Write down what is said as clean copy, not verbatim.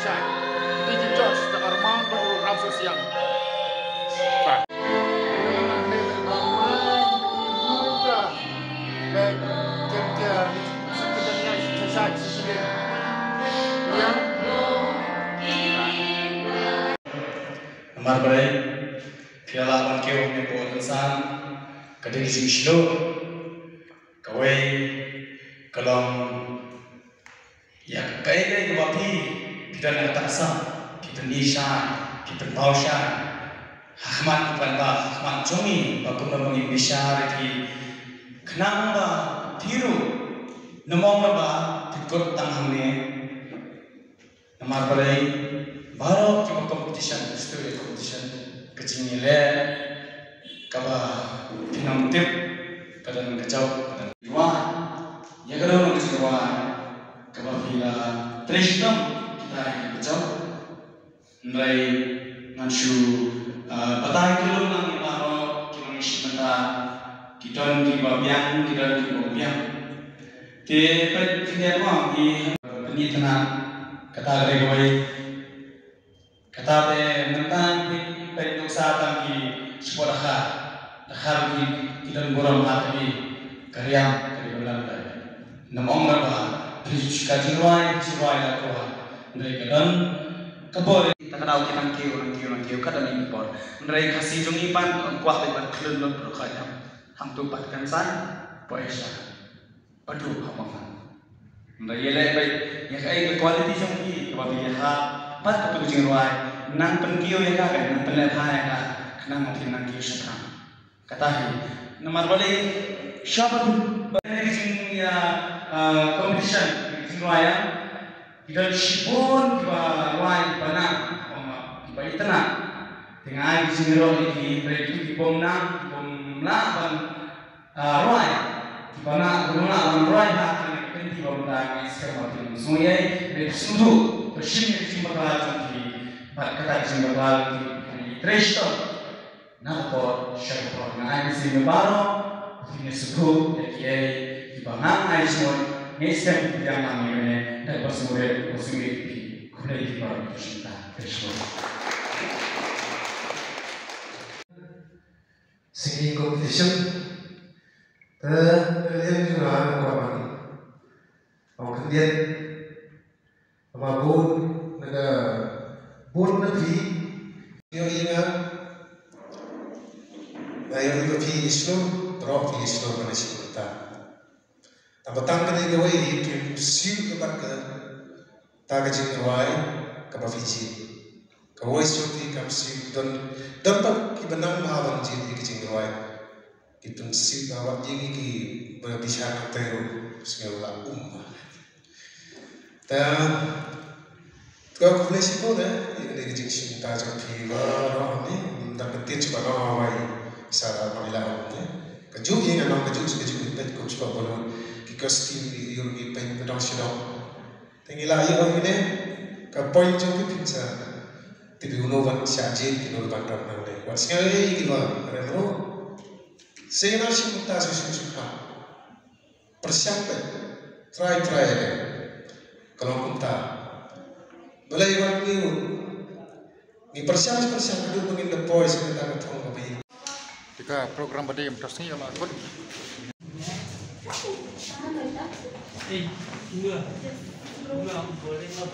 Indonesia. Tiki Jos, the Armand Baru Rausus yang. Pak. Nomor berapa? Piala Bankeo yang buat insan kadang disingsiu, kawai kalau ya kaya bagi kita nak taksa, kita nishan, kita taushan, Ahmad Banda, Ahmad Jomi, bagus membangun besar di kenapa tiru, nomor berapa ikut tangannya, nomor berapa baru kita competition, studi competition, kecil le, kaba pinang tip, kadang kacau, kadang jual, ya kadang orang jual, kaba pila tristam kita kacau, mulai nanti batai dulu nang baru kita ngisi mata, kita di babian, Tapi kita mau di penelitian kata lagi kata tentang penelitian di sekolah di kita boram hati karya Belanda. Namong berapa? Kaji ruai lah tuh. Mereka dan kabur. Tak tahu kita kio kata ni impor. Mereka kasih jungipan kuat dengan kelun berkaya. Hantu patkan san poesa. Aduh, apa kan? Mereka le baik. Ya kaya kualiti jungi. Kebabi ha pat tu jingruai. Nang penkio ya kan, nang penlepah ya kan. Nang mungkin nang kio sekarang. Katahi. Nomor balik siapa tu? Balik ya competition jingruai ya. Kita sipun kita ruai panang. Baik tenang, tengah di sini roh ini berarti di pomna ban roy, di mana roy hak ini di pomna ini sekarang itu semua ini sudah bersih di bakal nanti kata di bakal di tresto, nampak siapa nah di sini baru ini sudah jadi di mana ini semua ini sekarang yang namanya dan bersemula di kulai di baru cinta tresto. Singing competition, kalian juga ada korban. Kemudian, apapun negeri, yang ingat, yang itu Islam, drop Islam pada siapa? Tapi tangga ni gawai itu siu kepada tangga jengwai kepada Fiji. Kawai suci kamsi dan dapat kibenang bahawan jadi kejengwai kita sih bahawa jadi ki berbicara teru segala dan kalau boleh sih boleh ini kejeng cinta jadi baru ni dan ketir coba kawai salah marilah ni kejuk yang memang kejuk bet kau coba boleh kita steam di Europe pen pedang sedang tinggilah yang ini ke poin jauh pincar Tapi unovan siaje kinol bandar nangde. Wat sekali kita reno. Saya nasi muta susu persiapan try ada. Kalau kita mulai wan ni persiapan dulu mungkin the boys kita ketemu kopi. Jika program pada yang terusnya ialah pun. Enggak boleh nggak